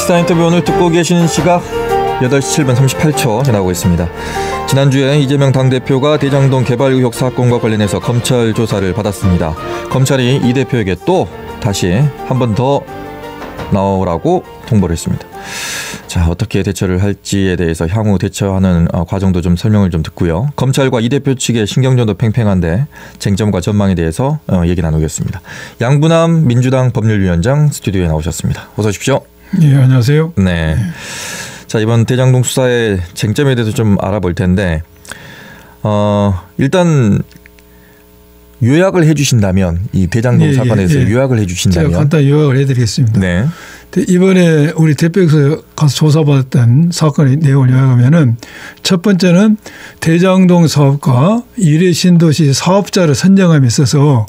스타 인터뷰 오늘 듣고 계시는 시각 8시 7분 38초 지나고 있습니다. 지난주에 이재명 당대표가 대장동 개발 의혹 사건과 관련해서 검찰 조사를 받았습니다. 검찰이 이 대표에게 또 다시 한 번 더 나오라고 통보를 했습니다. 자, 어떻게 대처를 할지에 대해서 향후 대처하는 과정도 좀 설명을 좀 듣고요. 검찰과 이 대표 측의 신경전도 팽팽한데 쟁점과 전망에 대해서 얘기 나누겠습니다. 양부남 민주당 법률위원장 스튜디오에 나오셨습니다. 어서 오십시오. 네, 안녕하세요. 네. 자, 이번 대장동 수사의 쟁점에 대해서 좀 알아볼 텐데 일단 요약을 해주신다면 이 대장동 사건에서 요약을 해주신다면 제가 간단히 요약을 해드리겠습니다. 네. 이번에 우리 대표께서 가서 조사받았던 사건의 내용을 요약하면은 첫 번째는 대장동 사업과 일회 신도시 사업자를 선정함에 있어서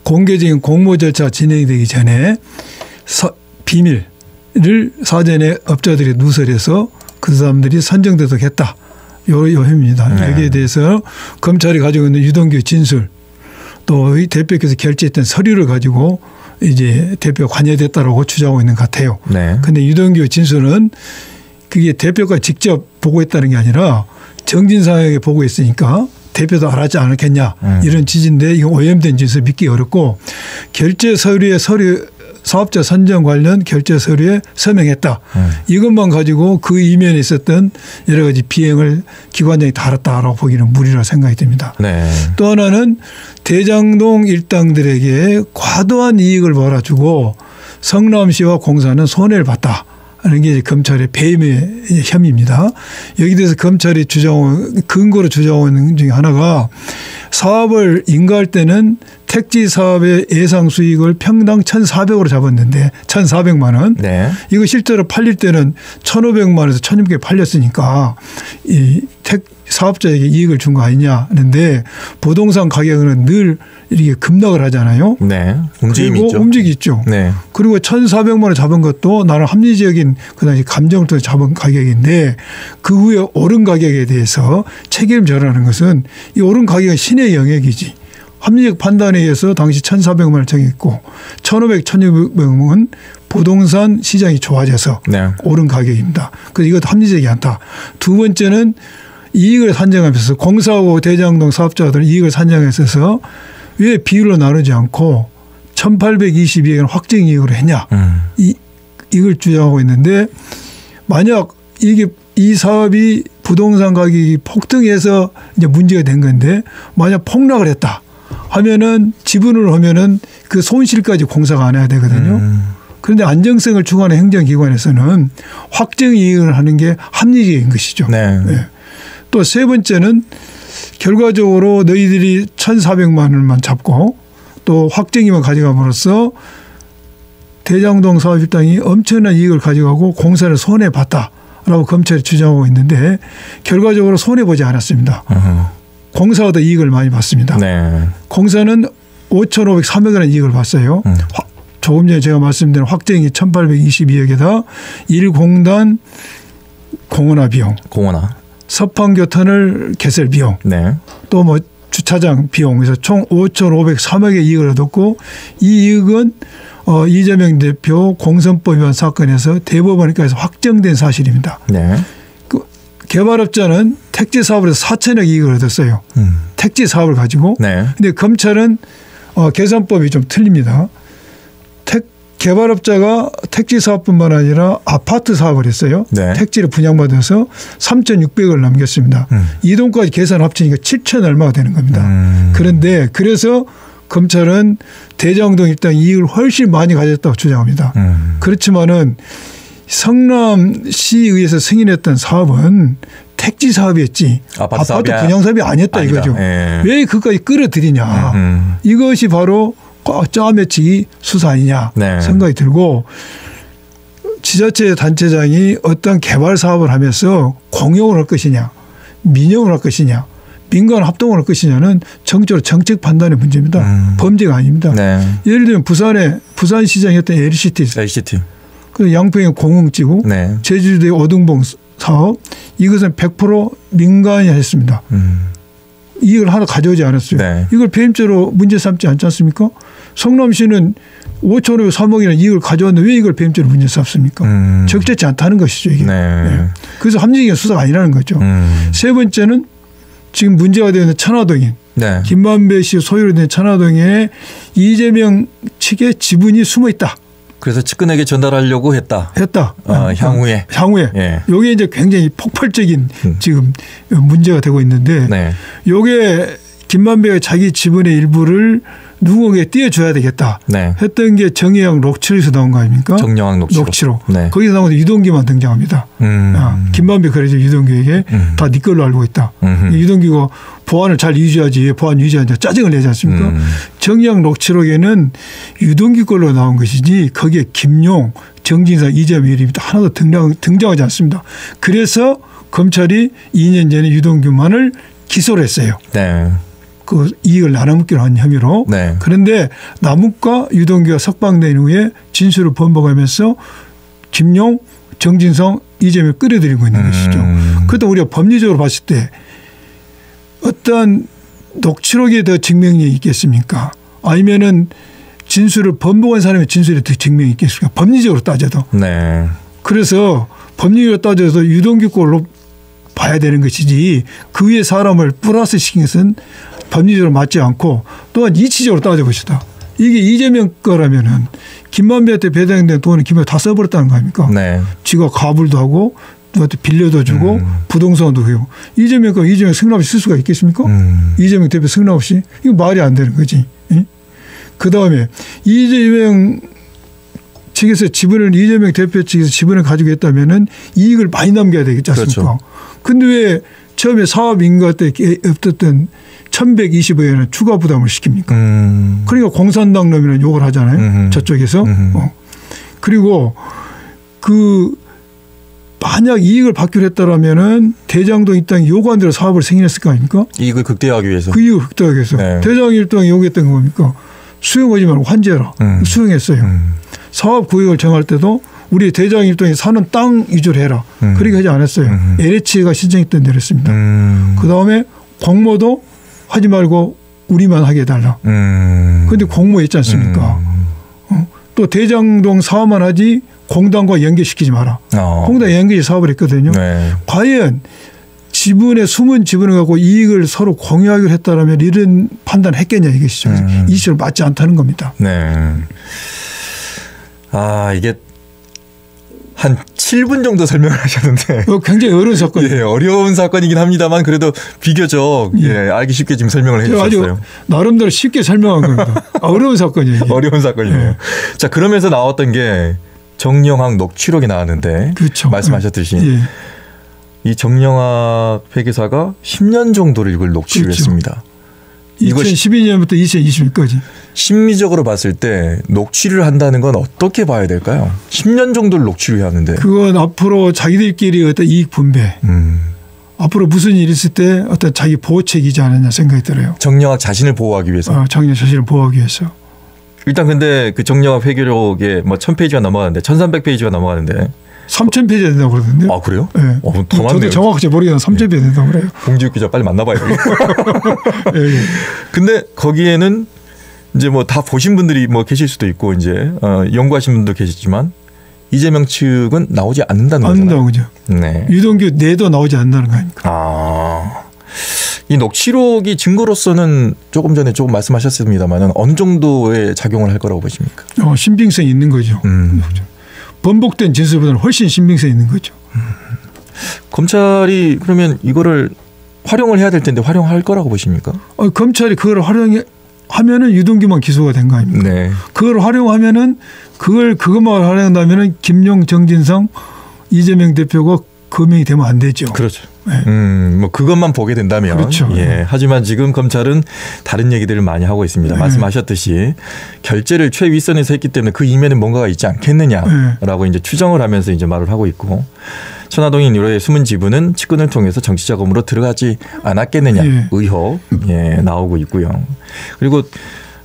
공개적인 공모 절차 진행이 되기 전에 비밀을 사전에 업자들이 누설해서 그 사람들이 선정되도록 했다. 요 혐의입니다. 네. 여기에 대해서 검찰이 가지고 있는 유동규 진술 또 이 대표께서 결제했던 서류를 가지고 이제 대표가 관여됐다라고 주장하고 있는 것 같아요. 그런데 네. 유동규 진술은 그게 대표가 직접 보고했다는 게 아니라 정진상에게 보고했으니까 대표도 알았지 않았겠냐 이런 취지인데 이거 오염된 진술 믿기 어렵고 결제 서류에 사업자 선정 관련 결제 서류에 서명했다. 이것만 가지고 그 이면에 있었던 여러 가지 비행을 기관장이 다뤘다라고 보기는 무리라고 생각이 듭니다. 네. 또 하나는 대장동 일당들에게 과도한 이익을 몰아주고 성남시와 공사는 손해를 봤다. 하는 게 검찰의 배임의 혐의입니다. 여기 대해서 검찰이 근거로 주장하고 있는 중에 하나가 사업을 인가할 때는 택지 사업의 예상 수익을 평당 1,400으로 잡았는데 1,400만 원. 네. 이거 실제로 팔릴 때는 1,500만 원에서 1,600에 팔렸으니까 이 사업자에게 이익을 준 거 아니냐 하는데 부동산 가격은 늘 이렇게 급락을 하잖아요. 네. 움직임이 있죠. 움직이 있죠. 네. 그리고 1,400만 원 잡은 것도 나는 합리적인 그 당시 감정을 통해 잡은 가격인데 그 후에 오른 가격에 대해서 책임을 져라는 것은 이 오른 가격은 신의 영역이지. 합리적 판단에 의해서 당시 1,400만 원을 정했고 1,500, 1,600은 부동산 시장이 좋아져서 네. 오른 가격입니다. 그래서 이것도 합리적이지 않다. 두 번째는 이익을 산정하면서 공사하고 대장동 사업자들은 이익을 산정했어서 왜 비율로 나누지 않고 1,822억은 확정 이익으로 했냐. 이걸 주장하고 있는데 만약 이 사업이 부동산 가격이 폭등해서 이제 문제가 된 건데 만약 폭락을 했다 하면은 지분을 하면은 그 손실까지 공사가 안 해야 되거든요. 그런데 안정성을 추구하는 행정기관에서는 확정 이익을 하는 게 합리적인 것이죠. 네. 네. 또 세 번째는 결과적으로 너희들이 1,400만 원만 잡고 또 확정이만 가져감으로써 대장동 사업 일당이 엄청난 이익을 가져가고 공사를 손해봤다라고 검찰이 주장하고 있는데 결과적으로 손해보지 않았습니다. 공사가 더 이익을 많이 봤습니다. 네. 공사는 5,503억 원의 이익을 봤어요. 조금 전에 제가 말씀드린 확정이 1,822억에다 1공단 공원화 비용. 서판교 터널 개설 비용. 네. 또 뭐 주차장 비용에서 총 5,503억의 이익을 얻었고 이 이익은 이재명 대표 공선법 위반 사건에서 대법원에서 확정된 사실입니다. 네. 그 개발업자는 택지 사업에서 4천억 이익을 얻었어요. 택지 사업을 가지고. 그런데 네. 검찰은 계산법이 좀 틀립니다. 개발업자가 택지 사업뿐만 아니라 아파트 사업을 했어요. 네. 택지를 분양받아서 3,600억을 남겼습니다. 이 돈까지 계산 합치니까 7천 얼마가 되는 겁니다. 그런데 그래서 검찰은 대장동 일단 이익을 훨씬 많이 가졌다고 주장합니다. 그렇지만은 성남시의회에서 승인했던 사업은 택지 사업이었지 아파트 분양 사업이 아니었다 이거죠. 왜 그까지 끌어들이냐. 이것이 바로 짜매치기 수사 아니냐 네. 생각이 들고 지자체 단체장이 어떤 개발 사업을 하면서 공용을 할 것이냐 민영을 할 것이냐 민간 합동을 할 것이냐는 정적으로 정책 판단의 문제입니다. 범죄가 아닙니다. 네. 예를 들면 부산시장이었던 LCT. 그 양평의 공흥지구 네. 제주도의 오등봉 사업 이것은 100% 민간이 했습니다. 이걸 하나 가져오지 않았어요. 네. 이걸 배임죄로 문제 삼지 않지 않습니까? 성남시는 5천억, 3억이나 이익을 가져왔는데 왜 이걸 배임죄로 문제 삼습니까? 적절치 않다는 것이죠. 이게. 네. 그래서 합리적인 수사가 아니라는 거죠. 세 번째는 지금 문제가 되는 천화동인 네. 김만배 씨 소유로 된 천화동에 이재명 측의 지분이 숨어 있다. 그래서 측근에게 전달하려고 했다. 향후에. 예. 이게 이제 굉장히 폭발적인 지금 문제가 되고 있는데 네. 이게 김만배가 자기 지분의 일부를 누구에게 띄워줘야 되겠다 네. 했던 게 정의양 녹취록에서 나온 거 아닙니까? 정영학 녹취록. 네. 거기서 나오는 유동규만 등장합니다. 김만배 그래서 유동규에게 다 네 걸로 알고 있다. 유동규가 보안을 잘 유지하지 보안 유지하지 짜증을 내지 않습니까? 정의양 녹취록에는 유동규 걸로 나온 것이지 거기에 김용, 정진상, 이재명 이름이 하나도 등장하지 않습니다. 그래서 검찰이 2년 전에 유동규만을 기소를 했어요. 네. 그 이익을 나눠먹기로 한 혐의로. 네. 그런데 남욱과 유동규가 석방된 후에 진술을 번복하면서 김용, 정진성, 이재명을 끌어들이고 있는 것이죠. 그것도 우리가 법리적으로 봤을 때 어떤 녹취록에 더 증명력이 있겠습니까? 아니면은 진술을 번복한 사람의 진술에 더 증명이 있겠습니까? 법리적으로 따져도. 네. 그래서 법리적으로 따져서 유동규 걸로 봐야 되는 것이지 그 위에 사람을 플러스 시킨 것은 법리적으로 맞지 않고 또한 이치적으로 따져봅시다. 이게 이재명 거라면은 김만배한테 배당된 돈을 김만배 다 써버렸다는 거 아닙니까? 네. 지가 가불도 하고 누구한테 빌려도 주고 부동산도 하고 이재명 거 이재명 승낙 없이 쓸 수가 있겠습니까? 이재명 대표 승낙 없이 이거 말이 안 되는 거지. 그다음에 이재명 측에서 지분을 이재명 대표 측에서 지분을 가지고 있다면은 이익을 많이 남겨야 되겠지 않습니까? 그런데 그렇죠. 왜 처음에 사업 인가 때 없었던 1,120억 원을 추가 부담을 시킵니까? 그러니까 공산당 놈이라는 욕을 하잖아요. 저쪽에서. 그리고 그 만약 이익을 받기로 했다라면은 대장동 이 땅이 요구한 대로 사업을 승인했을 거 아닙니까? 이익을 극대화하기 위해서. 그 이익을 극대화하기 위해서. 네. 대장 일당이 요구했던 겁니까? 수용하지 말고 환제해라. 수용했어요. 사업 구역을 정할 때도 우리 대장 일당이 사는 땅 위주로 해라. 그렇게 하지 않았어요. LH가 신청했던 대로 했습니다. 그다음에 공모도 하지 말고 우리만 하게 해달라. 그런데 공모했지 않습니까? 또 대장동 사업만 하지 공단과 연계시키지 마라. 공단 연계시 사업을 했거든요. 네. 과연 지분의 숨은 지분을 갖고 이익을 서로 공유하기로 했다라면 이런 판단을 했겠냐 이것이죠. 이 시절 맞지 않다는 겁니다. 네. 아 이게 한 7분 정도 설명을 하셨는데 굉장히 어려운 사건이에요. 예, 어려운 사건이긴 합니다만 그래도 비교적 알기 쉽게 지금 설명을 해 주셨어요. 나름대로 쉽게 설명한 겁니다. 어려운 사건이에요. 어려운 사건이에요. 네. 자 그러면서 나왔던 게 정영학 녹취록이 나왔는데 그렇죠. 말씀하셨듯이 이 정영학 회계사가 10년 정도를 이걸 녹취를 그렇죠. 했습니다. 2012년부터 2020년까지. 심리적으로 봤을 때 녹취를 한다는 건 어떻게 봐야 될까요? 10년 정도를 녹취를 하는데. 그건 앞으로 자기들끼리 어떤 이익 분배. 앞으로 무슨 일이 있을 때 어떤 자기 보호책이지 않느냐 생각이 들어요. 정영학 자신을 보호하기 위해서. 정영학 자신을 보호하기 위해서. 일단 근데 그 정영학 회계록에 뭐 1000페이지가 넘어가는데 1300페이지가 넘어가는데 3000페이지가 된다고 그러던데요. 아 그래요? 네. 더 많네요. 저도 정확하게 모르겠는데 3000페이지 된다고 그래요. 봉지욱 기자 빨리 만나봐요. 예. 근데 거기에는 이제 뭐 다 보신 분들이 뭐 계실 수도 있고 이제 연구하신 분도 계시지만 이재명 측은 나오지 않는다는 거잖아요. 그죠. 네. 유동규 내도 나오지 않는다는 거 아닙니까? 이 녹취록이 증거로서는 조금 전에 조금 말씀하셨습니다만 어느 정도의 작용을 할 거라고 보십니까? 신빙성이 있는 거죠. 번복된 진술보다는 훨씬 신빙성이 있는 거죠. 검찰이 그러면 이거를 활용을 해야 될 텐데 활용할 거라고 보십니까? 검찰이 그걸 활용하면은 유동규만 기소가 된 거 아닙니까? 네. 그걸 활용하면은 그것만 활용한다면은 김용, 정진상, 이재명 대표가 검명이 되면 안 되죠. 그렇죠. 네. 뭐 그것만 보게 된다면. 그렇죠. 예. 하지만 지금 검찰은 다른 얘기들을 많이 하고 있습니다. 네. 말씀하셨듯이 결재를 최윗선에서 했기 때문에 그 이면에 뭔가가 있지 않겠느냐라고 이제 추정을 하면서 이제 말을 하고 있고 천화동인 유로의 숨은 지분은 측근을 통해서 정치자금으로 들어가지 않았겠느냐 의혹 나오고 있고요. 그리고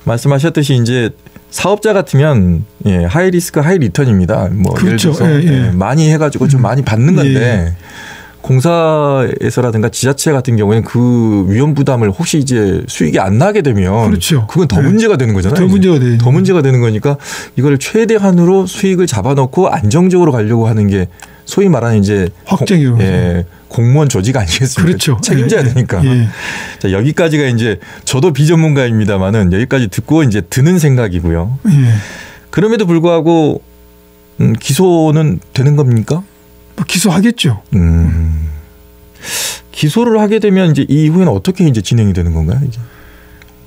말씀하셨듯이 이제 사업자 같으면 하이 리스크 하이 리턴입니다. 뭐 그렇죠. 예를 들어서 많이 해가지고 좀 많이 받는 건데 공사에서라든가 지자체 같은 경우에는 그 위험 부담을 혹시 이제 수익이 안 나게 되면 그렇죠. 그건 더 문제가 되는 거잖아요. 더 문제가 되죠. 더 문제가 되는 거니까 이걸 최대한으로 수익을 잡아놓고 안정적으로 가려고 하는 게 소위 말하는 이제 확정이요. 공무원 조직 아니겠습니까? 그렇죠. 책임져야 되니까. 자, 여기까지가 이제 저도 비전문가입니다만은 여기까지 듣고 이제 드는 생각이고요. 그럼에도 불구하고 기소는 되는 겁니까? 기소하겠죠. 기소를 하게 되면 이제 이후에는 어떻게 이제 진행이 되는 건가요?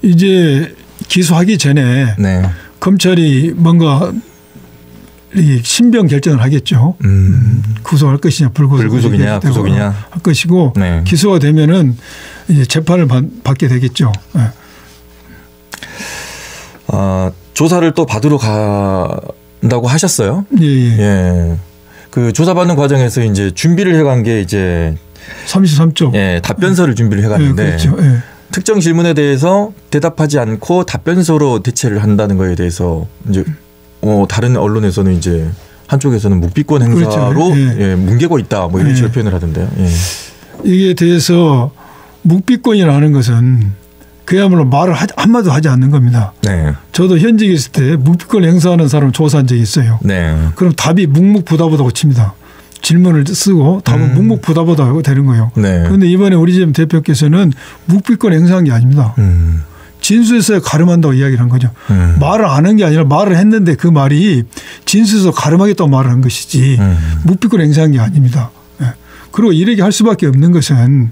이제 기소하기 전에 검찰이 뭔가 이 신병 결정을 하겠죠. 구속할 것이냐 불구속이냐 구속이냐 할 것이고 기소가 되면은 이제 재판을 받게 되겠죠. 조사를 또 받으러 간다고 하셨어요? 예. 그 조사받는 과정에서 이제 준비를 해간 게 이제 33조. 답변서를 준비를 해갔는데 그렇죠. 특정 질문에 대해서 대답하지 않고 답변서로 대체를 한다는 거에 대해서 이제 다른 언론에서는 이제 한쪽에서는 묵비권 행사로 그렇죠. 뭉개고 있다 뭐 이런 식으로 표현을 하던데요. 이게 대해서 묵비권이라는 것은 그야말로 말을 한마디도 하지 않는 겁니다. 저도 현직에 있을 때 묵비권 행사하는 사람을 조사한 적이 있어요. 그럼 답이 묵묵부답하다고 칩니다. 질문을 쓰고 답은 묵묵부답하다고 되는 거예요. 그런데 이번에 우리 집 대표께서는 묵비권 행사한 게 아닙니다. 진술서에 가름한다고 이야기를 한 거죠. 말을 안 한 게 아니라 말을 했는데 그 말이 진술서 가름하겠다고 말을 한 것이지 묵비권 행사한 게 아닙니다. 그리고 이렇게 할 수밖에 없는 것은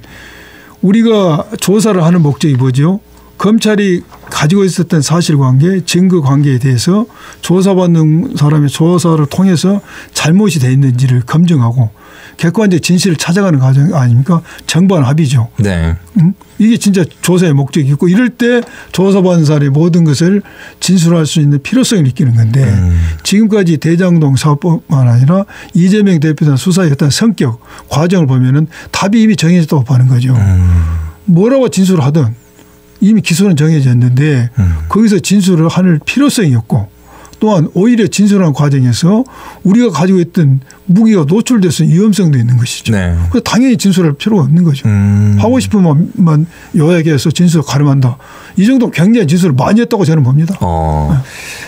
우리가 조사를 하는 목적이 뭐죠? 검찰이 가지고 있었던 사실관계, 증거관계에 대해서 조사받는 사람의 조사를 통해서 잘못이 돼 있는지를 검증하고 객관적 진실을 찾아가는 과정 아닙니까? 정반합의죠. 이게 진짜 조사의 목적이 있고 이럴 때 조사받은 사람의 모든 것을 진술할 수 있는 필요성을 느끼는 건데 지금까지 대장동 사업뿐만 아니라 이재명 대표에 대한 수사의 어떤 성격, 과정을 보면은 답이 이미 정해졌다고 보는 거죠. 뭐라고 진술을 하든 이미 기소는 정해졌는데 거기서 진술을 할 필요성이 없고 또한 오히려 진술하는 과정에서 우리가 가지고 있던 무기가 노출돼서 위험성도 있는 것이죠. 그래서 당연히 진술할 필요가 없는 거죠. 하고 싶으면 요약해서 진술을 가름한다. 이 정도 굉장히 진술을 많이 했다고 저는 봅니다.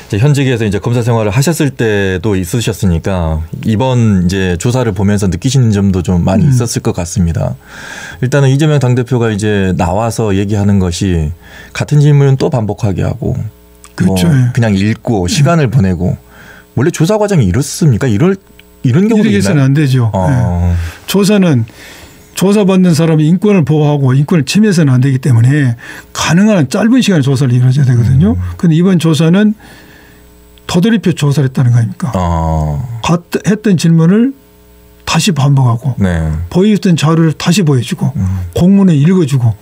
이제 현직에서 이제 검사 생활을 하셨을 때도 있으셨으니까 이번 이제 조사를 보면서 느끼시는 점도 좀 많이 있었을 것 같습니다. 일단은 이재명 당대표가 이제 나와서 얘기하는 것이 같은 질문은 또 반복하게 하고 그렇죠. 그냥 읽고 시간을 보내고 원래 조사 과정이 이렇습니까? 이런 경우도 이렇게 해서는 안 되죠. 조사는 조사받는 사람이 인권을 보호하고 인권을 침해해서는 안 되기 때문에 가능한 한 짧은 시간에 조사를 이루어져야 되거든요. 그런데 이번 조사는 도돌이표 조사를 했다는 거 아닙니까? 했던 질문을 다시 반복하고 보여줬던 자료를 다시 보여주고 공문을 읽어주고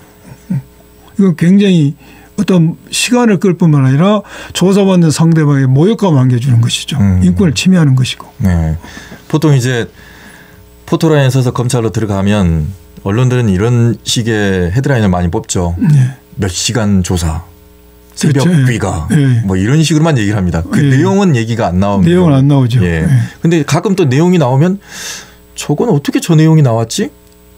이건 굉장히 어떤 시간을 끌 뿐만 아니라 조사받는 상대방의 모욕감을 안겨주는 것이죠. 인권을 침해하는 것이고. 보통 이제 포토라인에 서서 검찰로 들어가면 언론들은 이런 식의 헤드라인을 많이 뽑죠. 몇 시간 조사, 새벽 귀가 뭐 이런 식으로만 얘기를 합니다. 그 내용은 얘기가 안 나옵니다. 내용은 안 나오죠. 근데 가끔 또 내용이 나오면 저건 어떻게 저 내용이 나왔지?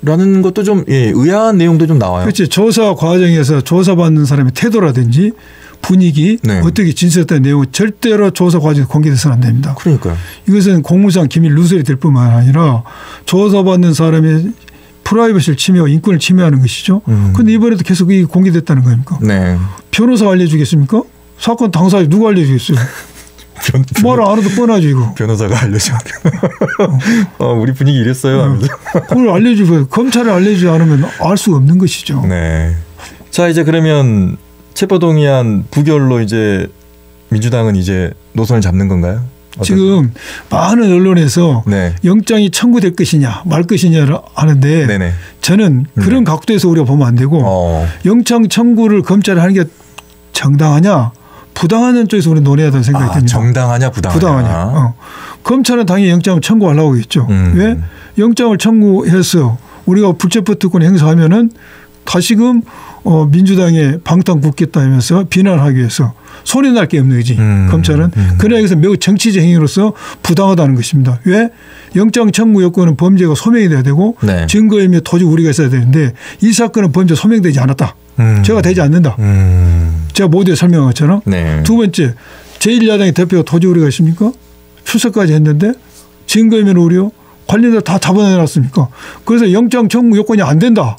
라는 것도 좀 의아한 내용도 좀 나와요. 그렇죠. 조사 과정에서 조사받는 사람의 태도라든지 분위기 어떻게 진술했다는 내용은 절대로 조사 과정에서 공개돼서는 안 됩니다. 그러니까요. 이것은 공무상 기밀 누설이 될 뿐만 아니라 조사받는 사람의 프라이버시를 침해하고 인권을 침해하는 것이죠. 그런데 이번에도 계속 이게 공개됐다는 거입니까? 변호사가 알려주겠습니까? 사건 당사자 누가 알려주겠어요? 말 안 해도 뻔하죠 이거. 변호사가 알려줘. 우리 분위기 이랬어요 하면서. 그걸 알려주고 검찰에 알려주지 않으면 알 수가 없는 것이죠. 자 이제 그러면 체포동의안 부결로 이제 민주당은 이제 노선을 잡는 건가요? 지금 많은 언론에서 영장이 청구될 것이냐 말 것이냐를 하는데 저는 그런 각도에서 우리가 보면 안 되고 영장 청구를 검찰이 하는 게 정당하냐 부당하는 쪽에서 우리 논의해야 된다는 생각이 듭니다. 정당하냐 부당하냐. 검찰은 당연히 영장을 청구하려고 했죠. 왜? 영장을 청구해서 우리가 불체포 특권 행사하면은 다시금 민주당의 방탄 굳겠다 하면서 비난하기 위해서 손해 날 게 없는 거지. 검찰은. 그러나 여기서 매우 정치적 행위로서 부당하다는 것입니다. 왜? 영장 청구 요건은 범죄가 소명이 돼야 되고 네. 증거인멸 토지 우리가 있어야 되는데 이 사건은 범죄 소명되지 않았다. 죄가 되지 않는다. 제가 모두에 설명한 것처럼. 네. 두 번째 제1야당의 대표가 토지 우리가 있습니까? 출석까지 했는데 증거인멸 우려 관련자 다 잡아내놨습니까? 그래서 영장 청구 요건이 안 된다.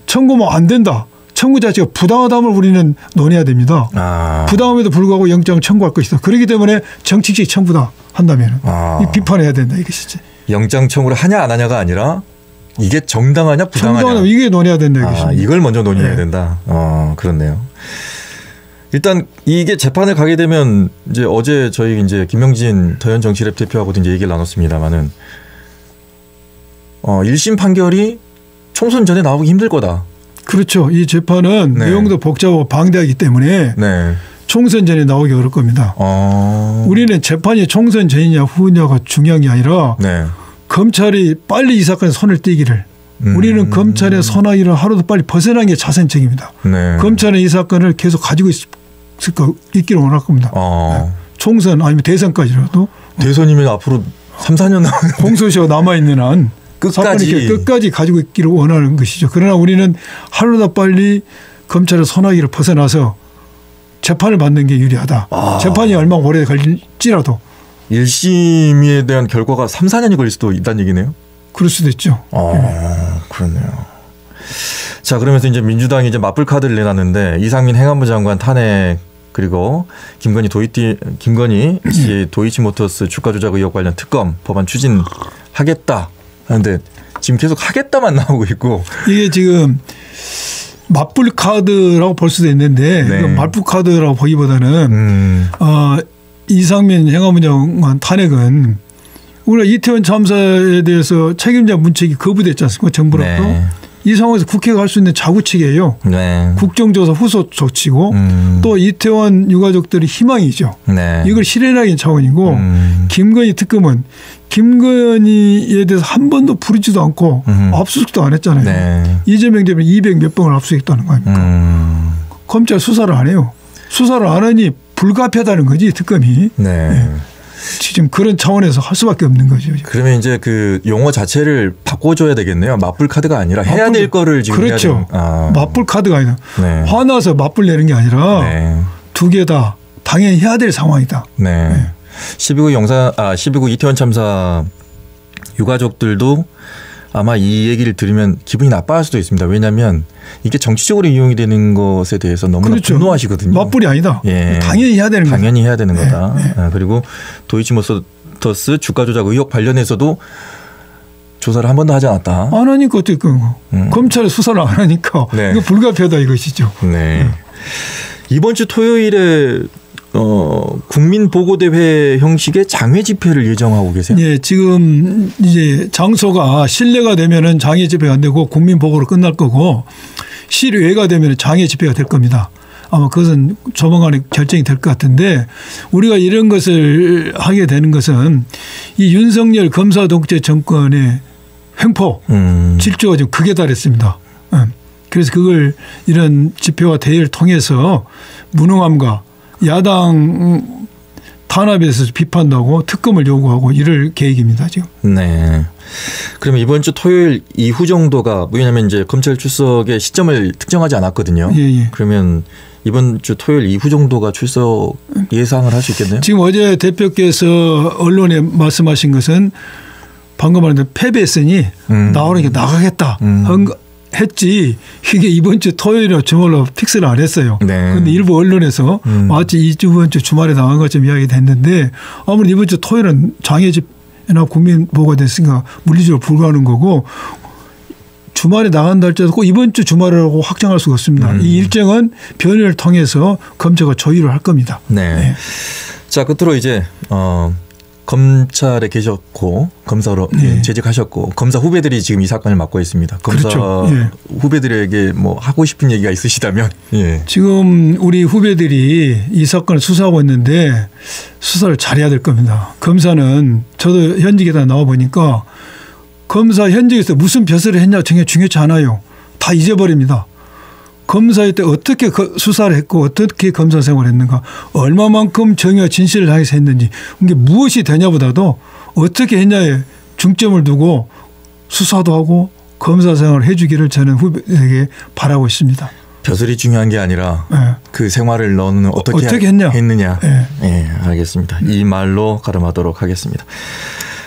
청구만 안 된다. 청구 자체가 부당하다면 우리는 논해야 됩니다. 부당함에도 불구하고 영장 청구할 것이다. 그렇기 때문에 정치적 청구다 한다면 비판해야 된다 이것이지. 영장 청구를 하냐 안 하냐가 아니라 이게 정당하냐 부당하냐. 이게 논해야 된다 이것입니다. 이걸 먼저 논의해야 된다. 그렇네요. 일단 이게 재판을 가게 되면 이제 어제 저희 이제 김명진 더현정치랩 대표하고도 이제 얘기를 나눴습니다만은 1심 판결이 총선 전에 나오기 힘들 거다. 그렇죠. 이 재판은 네. 내용도 복잡하고 방대하기 때문에 네. 총선 전에 나오기 어려울 겁니다. 우리는 재판이 총선 전이냐 후냐가 중요한 게 아니라 네. 검찰이 빨리 이 사건에 손을 떼기를 우리는 검찰의 손아귀를 하루도 빨리 벗어나는 게 자선책입니다. 네. 검찰은 이 사건을 계속 가지고 있기를 원할 겁니다. 총선 아니면 대선까지라도. 대선이면 앞으로 3, 4년 남은 공소시효가 남아있는 한 끝까지 가지고 있기를 원하는 것이죠. 그러나 우리는 하루도 빨리 검찰의 손아귀를 벗어나서 재판을 받는 게 유리하다. 재판이 얼마나 오래 걸릴지라도. 1심에 대한 결과가 3, 4년이 걸릴 수도 있다는 얘기네요. 그럴 수도 있죠. 그렇네요. 자, 그러면서 이제 민주당이 이제 맞불 카드를 내놨는데 이상민 행안부 장관 탄핵 그리고 김건희 도이치모터스 주가 조작 의혹 관련 특검 법안 추진하겠다. 그런데 지금 계속 하겠다만 나오고 있고. 이게 지금 맞불 카드라고 볼 수도 있는데 네. 맞불 카드라고 보기보다는 이상민 행안부 장관 탄핵은 우리가 이태원 참사에 대해서 책임자 문책이 거부됐지 않습니까? 정부로부터. 네. 이 상황에서 국회가 할 수 있는 자구책이에요. 네. 국정조사 후속 조치고 또 이태원 유가족들의 희망이죠. 네. 이걸 실현하기 차원이고 김건희 특검은 김건희에 대해서 한 번도 부르지도 않고 압수수색도 안 했잖아요. 네. 이재명 대표는 200몇 번을 압수수색했다는 거 아닙니까? 검찰 수사를 안 해요. 수사를 안 하니 불가피하다는 거지 특검이. 네. 네. 지금 그런 차원에서 할 수밖에 없는 거죠. 그러면 이제 그 용어 자체를 바꿔줘야 되겠네요. 맞불 카드가 아니라 해야 될 거를 지금 그렇죠. 맞불 카드가 아니라 네. 화나서 맞불 내는 게 아니라 네. 두 개 다 당연히 해야 될 상황이다. 네. 네. 12구 이태원 참사 유가족들도 아마 이 얘기를 들으면 기분이 나빠할 수도 있습니다. 왜냐하면 이게 정치적으로 이용이 되는 것에 대해서 너무나 그렇죠. 분노하시거든요. 맞불이 아니다. 예. 당연히 해야 되는 거다. 당연히 해야 되는 거다. 네. 그리고 도이치모터스 주가 조작 의혹 관련해서도 조사를 한 번도 하지 않았다. 안 하니까 어떻게 검찰이 수사를 안 하니까 네. 이거 불가피하다 이것이죠. 네. 이번 주 토요일에 국민보고대회 형식의 장외 집회를 예정하고 계세요? 네, 지금 이제 장소가 실내가 되면은 장외 집회가 안 되고 국민보고로 끝날 거고 실외가 되면은 장외 집회가 될 겁니다. 아마 그것은 조만간에 결정이 될 것 같은데 우리가 이런 것을 하게 되는 것은 이 윤석열 검사 독재 정권의 횡포, 질주가 좀 극에 달했습니다. 그래서 그걸 이런 집회와 대회를 통해서 무능함과 야당 탄압에서 비판도 하고 특검을 요구하고 이럴 계획입니다 지금. 네. 그러면 이번 주 토요일 이후 정도가 왜냐하면 이제 검찰 출석의 시점을 특정하지 않았거든요. 예. 그러면 이번 주 토요일 이후 정도가 출석 예상을 할 수 있겠네요. 지금 어제 대표께서 언론에 말씀하신 것은 방금 말한 대로 패배했으니 나오니까 나가겠다. 했지 이게 이번 주 토요일이나 주말로 픽스를 안 했어요. 그런데 네. 일부 언론에서 마치 이번 주 주말에 나간 것처럼 이야기가 됐는데 아무래도 이번 주 토요일은 장애집회나 국민보고가 됐으니까 물리적으로 불가하는 거고 주말에 나간다 할지라도 꼭 이번 주 주말이라고 확정할 수가 없습니다. 이 일정은 변의를 통해서 검찰가 조율을 할 겁니다. 네. 네. 자 끝으로 이제 검찰에 계셨고 검사로 네. 재직하셨고 검사 후배들이 지금 이 사건을 맡고 있습니다. 검사 그렇죠. 예. 후배들에게 뭐 하고 싶은 얘기가 있으시다면. 예. 지금 우리 후배들이 이 사건을 수사하고 있는데 수사를 잘해야 될 겁니다. 검사는 저도 현직에다 나와 보니까 검사 현직에서 무슨 벼슬을 했냐 전혀 중요치 않아요. 다 잊어버립니다. 검사일 때 어떻게 수사를 했고 어떻게 검사 생활을 했는가, 얼마만큼 정의와 진실을 다해서 했는지, 이게 무엇이 되냐보다도 어떻게 했냐에 중점을 두고 수사도 하고 검사 생활을 해주기를 저는 후배에게 바라고 있습니다. 벼슬이 중요한 게 아니라 네. 그 생활을 너는 어떻게 했느냐. 네. 네, 알겠습니다. 이 말로 가름하도록 하겠습니다.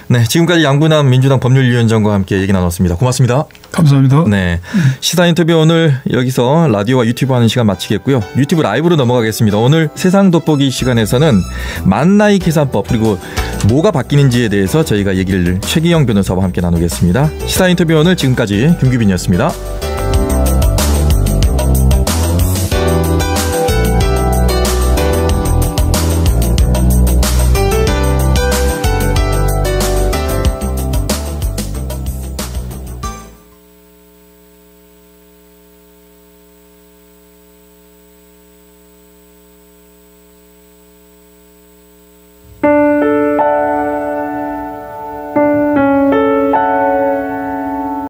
네, 지금까지 양분남 민주당 법률위원장과 함께 얘기 나눴습니다. 고맙습니다. 감사합니다. 네, 시사 인터뷰 오늘 여기서 라디오와 유튜브 하는 시간 마치겠고요. 유튜브 라이브로 넘어가겠습니다. 오늘 세상 돋보기 시간에서는 만나이 계산법 그리고 뭐가 바뀌는지에 대해서 저희가 얘기를 최기영 변호사와 함께 나누겠습니다. 시사 인터뷰 오늘 지금까지 김규빈이었습니다.